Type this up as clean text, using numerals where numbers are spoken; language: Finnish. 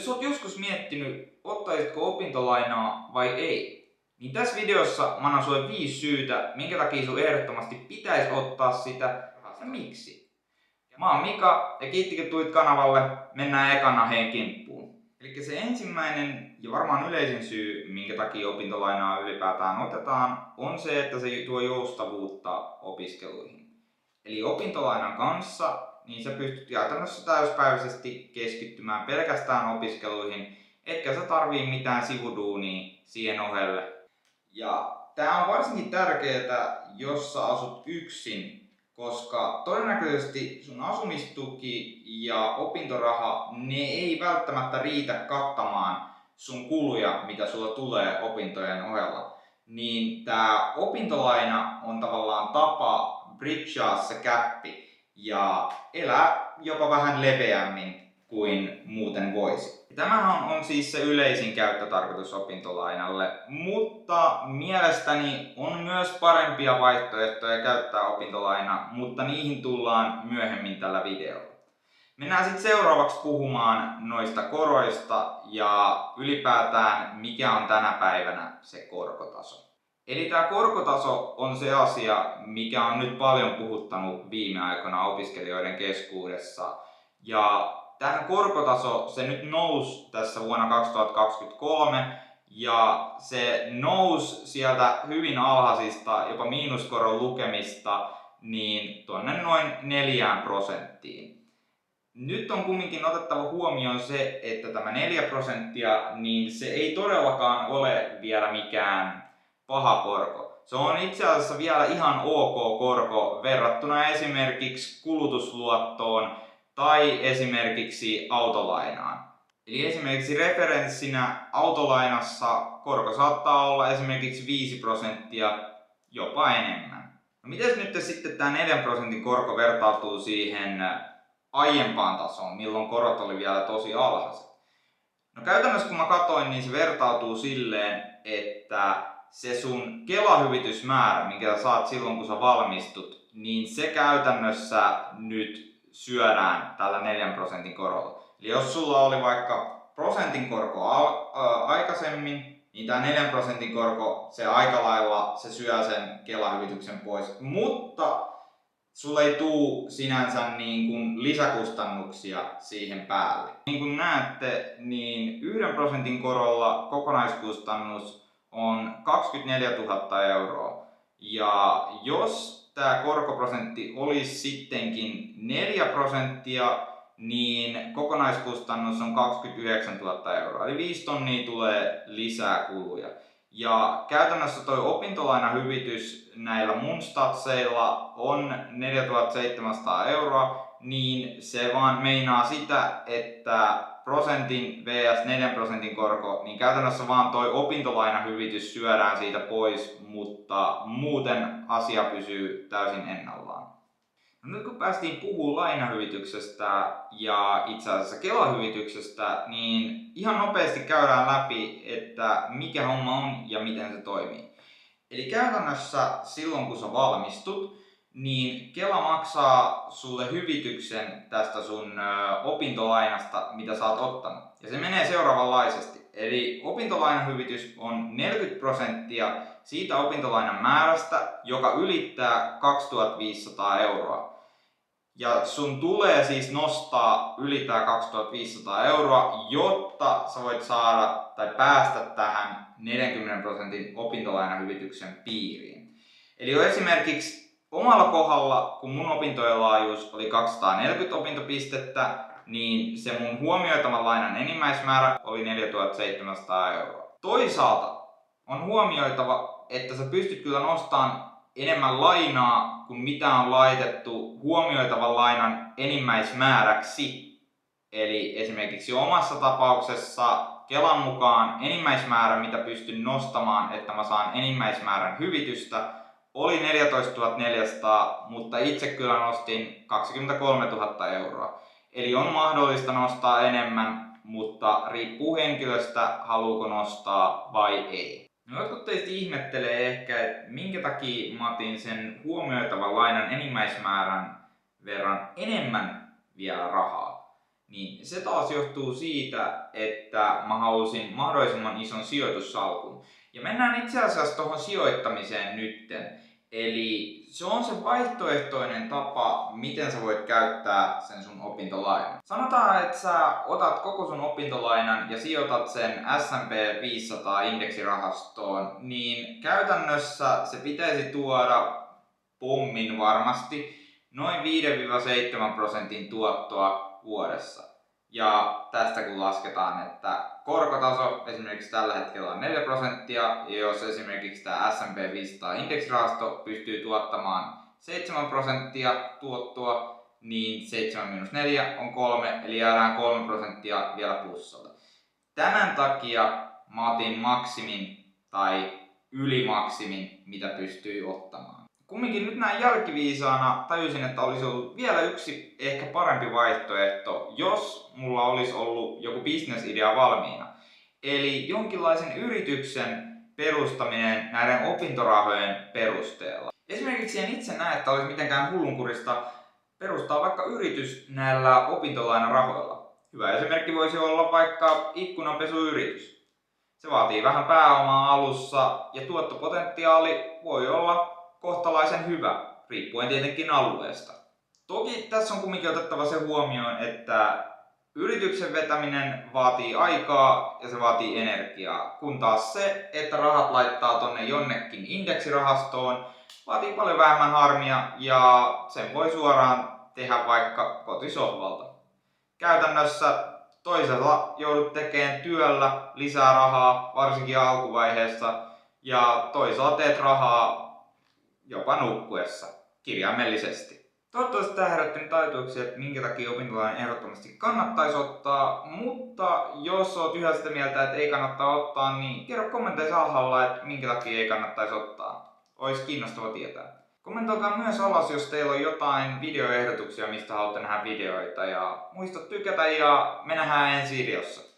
Jos oot joskus miettinyt, ottaisitko opintolainaa vai ei, niin tässä videossa mä annan sulle 5 syytä, minkä takia sun ehdottomasti pitäisi ottaa sitä ja miksi. Mä oon Mika ja kiitti kun tulit kanavalle, mennään ekana heidän kimppuun. Eli se ensimmäinen ja varmaan yleisin syy, minkä takia opintolainaa ylipäätään otetaan, on se, että se tuo joustavuutta opiskeluihin. Eli opintolainan kanssa niin sä pystyt käytännössä täyspäiväisesti keskittymään pelkästään opiskeluihin, etkä sä tarvii mitään sivuduunia siihen ohelle. Ja tää on varsinkin tärkeää, jos sä asut yksin, koska todennäköisesti sun asumistuki ja opintoraha, ne ei välttämättä riitä kattamaan sun kuluja, mitä sulla tulee opintojen ohella. Niin tää opintolaina on tavallaan tapa bridgea se gappi ja elää jopa vähän leveämmin kuin muuten voisi. Tämähän on siis se yleisin käyttötarkoitus opintolainalle, mutta mielestäni on myös parempia vaihtoehtoja käyttää opintolaina, mutta niihin tullaan myöhemmin tällä videolla. Mennään sitten seuraavaksi puhumaan noista koroista ja ylipäätään mikä on tänä päivänä se korkotaso. Eli tämä korkotaso on se asia, mikä on nyt paljon puhuttanut viime aikoina opiskelijoiden keskuudessa. Ja tämä korkotaso, se nyt nousi tässä vuonna 2023 ja se nousi sieltä hyvin alhaisista, jopa miinuskoron lukemista, niin tuonne noin 4%. Nyt on kumminkin otettava huomioon se, että tämä 4%, niin se ei todellakaan ole vielä mikään paha korko. Se on itse asiassa vielä ihan ok korko verrattuna esimerkiksi kulutusluottoon tai esimerkiksi autolainaan. Eli esimerkiksi referenssinä autolainassa korko saattaa olla esimerkiksi 5%, jopa enemmän. No miten nyt sitten tämä 4% korko vertautuu siihen aiempaan tasoon, milloin korot oli vielä tosi alhaiset? No käytännössä kun mä katsoin, niin se vertautuu silleen, että se sun Kela-hyvitysmäärä, minkä sä saat silloin kun sä valmistut, niin se käytännössä nyt syödään tällä 4% korolla. Eli jos sulla oli vaikka prosentin korko aikaisemmin, niin tämä 4% korko, se aika lailla se syö sen Kela-hyvityksen pois. Mutta sulla ei tule sinänsä niin kuin lisäkustannuksia siihen päälle. Niin kuin näette, niin 1% korolla kokonaiskustannus on 24 000 euroa. Ja jos tämä korkoprosentti olisi sittenkin 4%, niin kokonaiskustannus on 29 000 euroa. Eli 5 tonnia tulee lisää kuluja. Ja käytännössä toi opintolainahyvitys näillä mun statseilla on 4700 euroa, niin se vaan meinaa sitä, että prosentin vs 4% korko, niin käytännössä vaan toi opintolainahyvitys syödään siitä pois, mutta muuten asia pysyy täysin ennallaan. No nyt kun päästiin puhumaan lainahyvityksestä ja itse asiassa Kela-hyvityksestä, niin ihan nopeasti käydään läpi, että mikä homma on ja miten se toimii. Eli käytännössä silloin kun sä valmistut, niin Kela maksaa sulle hyvityksen tästä sun opintolainasta, mitä sä oot ottanut. Ja se menee seuraavanlaisesti. Eli opintolainahyvitys on 40% siitä opintolainan määrästä, joka ylittää 2500 euroa. Ja sun tulee siis nostaa yli tää 2500 euroa, jotta sä voit saada tai päästä tähän 40% opintolainahyvityksen piiriin. Eli jo esimerkiksi omalla kohdalla, kun mun opintojen laajuus oli 240 opintopistettä, niin se mun huomioitavan lainan enimmäismäärä oli 4700 euroa. Toisaalta on huomioitava, että sä pystyt kyllä nostamaan enemmän lainaa kuin mitä on laitettu huomioitavan lainan enimmäismääräksi. Eli esimerkiksi omassa tapauksessa Kelan mukaan enimmäismäärä, mitä pystyn nostamaan, että mä saan enimmäismäärän hyvitystä, oli 14 400, mutta itse kyllä nostin 23 000 euroa. Eli on mahdollista nostaa enemmän, mutta riippuu henkilöstä, haluuko nostaa vai ei. No, jotkut teistä ihmettelee ehkä, että minkä takia mä otin sen huomioitavan lainan enimmäismäärän verran enemmän vielä rahaa. niin se taas johtuu siitä, että mä halusin mahdollisimman ison sijoitussalkun. Ja mennään itse asiassa tuohon sijoittamiseen nytten. Eli se on se vaihtoehtoinen tapa, miten sä voit käyttää sen sun opintolainan. Sanotaan, että sä otat koko sun opintolainan ja sijoitat sen S&P 500 indeksirahastoon, niin käytännössä se pitäisi tuoda pommin varmasti noin 5-7% tuottoa vuodessa. Ja tästä kun lasketaan, että korkotaso esimerkiksi tällä hetkellä on 4%, ja jos esimerkiksi tämä S&P 500 indeksirahasto pystyy tuottamaan 7% tuottoa, niin 7 - 4 on 3, eli jäädään 3% vielä plussalle. Tämän takia mä otin maksimin tai ylimaksimin, mitä pystyy ottamaan. Kumminkin nyt näin jälkiviisaana tajusin, että olisi ollut vielä yksi ehkä parempi vaihtoehto, jos mulla olisi ollut joku bisnesidea valmiina. Eli jonkinlaisen yrityksen perustaminen näiden opintorahojen perusteella. Esimerkiksi en itse näe, että olisi mitenkään hullunkurista perustaa vaikka yritys näillä opintolainarahoilla. Hyvä esimerkki voisi olla vaikka ikkunanpesuyritys. Se vaatii vähän pääomaa alussa ja tuottopotentiaali voi olla kohtalaisen hyvä, riippuen tietenkin alueesta. Toki tässä on kumminkin otettava se huomioon, että yrityksen vetäminen vaatii aikaa ja se vaatii energiaa, kun taas se, että rahat laittaa tonne jonnekin indeksirahastoon, vaatii paljon vähemmän harmia ja sen voi suoraan tehdä vaikka kotisohvalta. Käytännössä toisella joudut tekemään työllä lisää rahaa, varsinkin alkuvaiheessa, ja toisaalta teet rahaa jopa nukkuessa, kirjaimellisesti. Toivottavasti tämä herätti nyt ajatuksia, että minkä takia opintolainan ehdottomasti kannattaisi ottaa, mutta jos olet yhä sitä mieltä, että ei kannattaa ottaa, niin kerro kommenteissa alhaalla, että minkä takia ei kannattaisi ottaa. Olisi kiinnostava tietää. Kommentoikaa myös alas, jos teillä on jotain videoehdotuksia, mistä haluatte nähdä videoita, ja muista tykätä ja me nähdään ensi videossa.